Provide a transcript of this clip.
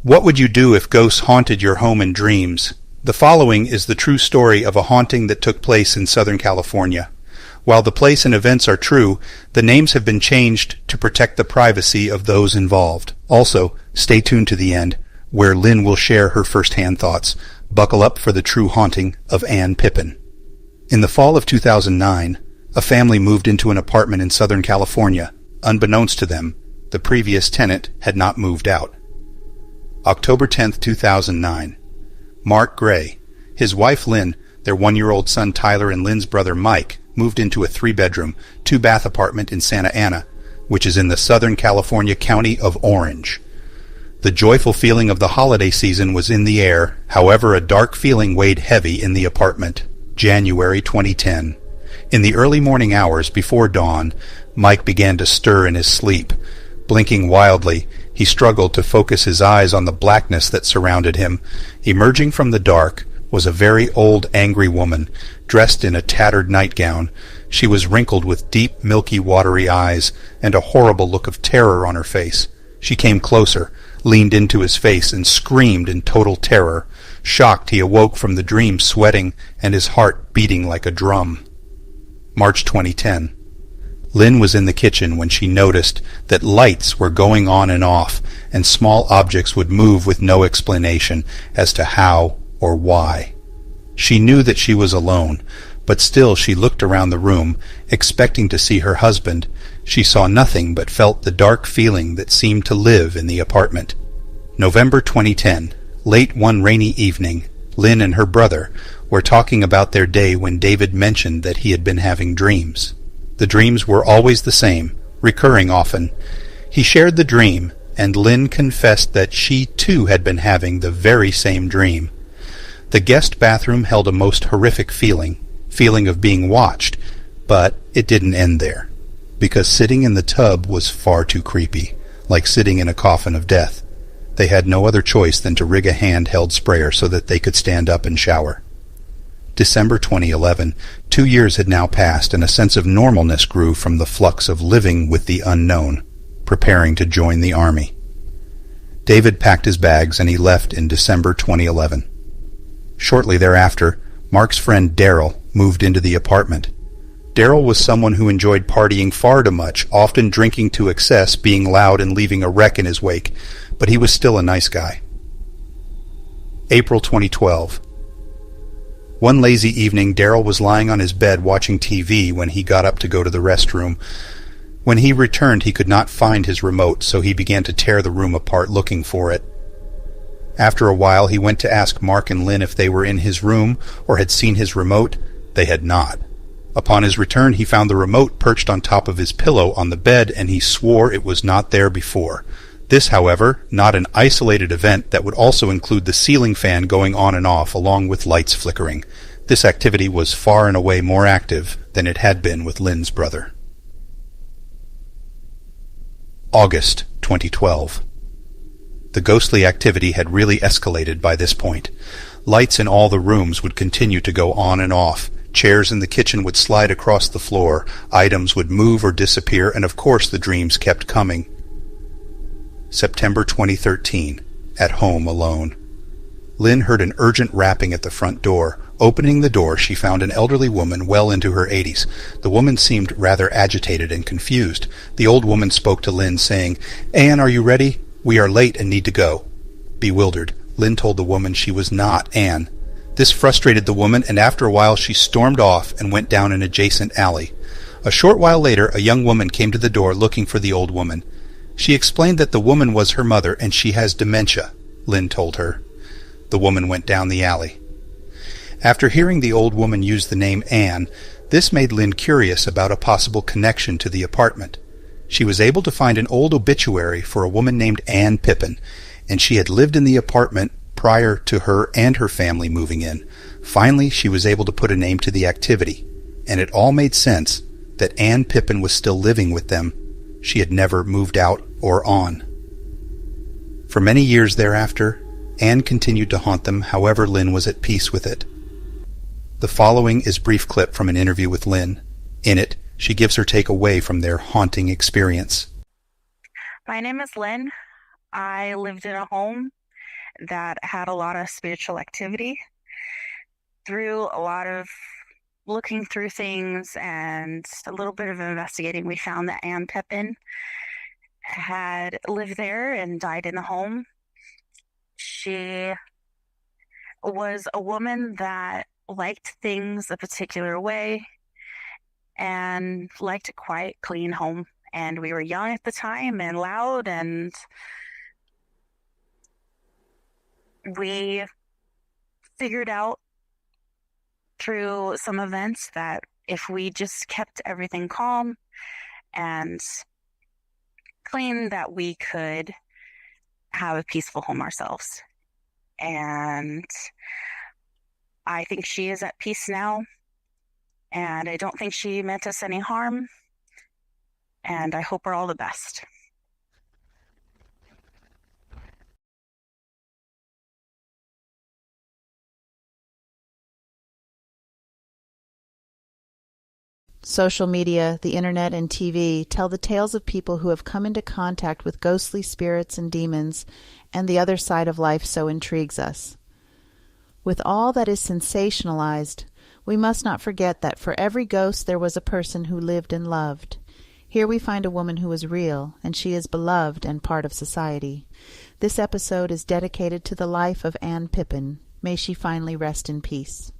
What would you do if ghosts haunted your home in dreams? The following is the true story of a haunting that took place in Southern California. While the place and events are true, the names have been changed to protect the privacy of those involved. Also, stay tuned to the end, where Lynn will share her first-hand thoughts. Buckle up for the true haunting of Ann Pippin. In the fall of 2009, a family moved into an apartment in Southern California. Unbeknownst to them, the previous tenant had not moved out. October 10, 2009. Mark Gray, his wife Lynn, their 1-year-old son Tyler, and Lynn's brother Mike moved into a 3-bedroom, 2-bath apartment in Santa Ana, which is in the Southern California county of Orange. The joyful feeling of the holiday season was in the air. However, a dark feeling weighed heavy in the apartment. January 2010. In the early morning hours before dawn, Mike began to stir in his sleep. Blinking wildly, he struggled to focus his eyes on the blackness that surrounded him. Emerging from the dark was a very old, angry woman, dressed in a tattered nightgown. She was wrinkled with deep, milky, watery eyes, and a horrible look of terror on her face. She came closer, leaned into his face, and screamed in total terror. Shocked, he awoke from the dream, sweating, and his heart beating like a drum. March 2010. Lynn was in the kitchen when she noticed that lights were going on and off, and small objects would move with no explanation as to how or why. She knew that she was alone, but still she looked around the room, expecting to see her husband. She saw nothing but felt the dark feeling that seemed to live in the apartment. November 2010. Late one rainy evening, Lynn and her brother were talking about their day when David mentioned that he had been having dreams. The dreams were always the same, recurring often. He shared the dream, and Lynn confessed that she too had been having the very same dream. The guest bathroom held a most horrific feeling of being watched, but it didn't end there, because sitting in the tub was far too creepy, like sitting in a coffin of death. They had no other choice than to rig a handheld sprayer so that they could stand up and shower. December 2011. 2 years had now passed, and a sense of normalness grew from the flux of living with the unknown, preparing to join the army. David packed his bags and he left in December 2011. Shortly thereafter, Mark's friend Daryl moved into the apartment. Daryl was someone who enjoyed partying far too much, often drinking to excess, being loud, and leaving a wreck in his wake, but he was still a nice guy. April 2012. One lazy evening, Daryl was lying on his bed watching TV when he got up to go to the restroom. When he returned, he could not find his remote, so he began to tear the room apart looking for it. After a while, he went to ask Mark and Lynn if they were in his room or had seen his remote. They had not. Upon his return, he found the remote perched on top of his pillow on the bed, and he swore it was not there before. This, however, not an isolated event that would also include the ceiling fan going on and off along with lights flickering. This activity was far and away more active than it had been with Lynn's brother. August 2012. The ghostly activity had really escalated by this point. Lights in all the rooms would continue to go on and off. Chairs in the kitchen would slide across the floor. Items would move or disappear, and of course the dreams kept coming. September 2013. At home alone. Lynn heard an urgent rapping at the front door. Opening the door, she found an elderly woman well into her 80s. The woman seemed rather agitated and confused. The old woman spoke to Lynn, saying, "Ann, are you ready? We are late and need to go." Bewildered, Lynn told the woman she was not Ann. This frustrated the woman, and after a while she stormed off and went down an adjacent alley. A short while later, a young woman came to the door looking for the old woman. She explained that the woman was her mother and she has dementia, Lynn told her. The woman went down the alley. After hearing the old woman use the name Ann, this made Lynn curious about a possible connection to the apartment. She was able to find an old obituary for a woman named Ann Pippin, and she had lived in the apartment prior to her and her family moving in. Finally, she was able to put a name to the activity, and it all made sense that Ann Pippin was still living with them. She had never moved out or on. For many years thereafter, Ann continued to haunt them, however Lynn was at peace with it. The following is a brief clip from an interview with Lynn. In it, she gives her take away from their haunting experience. My name is Lynn. I lived in a home that had a lot of spiritual activity. Through a lot of looking through things and a little bit of investigating, we found that Ann Pippin had lived there and died in the home. She was a woman that liked things a particular way and liked a quiet, clean home. And we were young at the time and loud, and we figured out through some events that if we just kept everything calm and clean, that we could have a peaceful home ourselves. And I think she is at peace now, and I don't think she meant us any harm, and I hope her all the best. Social media, the internet, and TV tell the tales of people who have come into contact with ghostly spirits and demons, and the other side of life so intrigues us. With all that is sensationalized, we must not forget that for every ghost there was a person who lived and loved. Here we find a woman who is real, and she is beloved and part of society. This episode is dedicated to the life of Ann Pippin. May she finally rest in peace.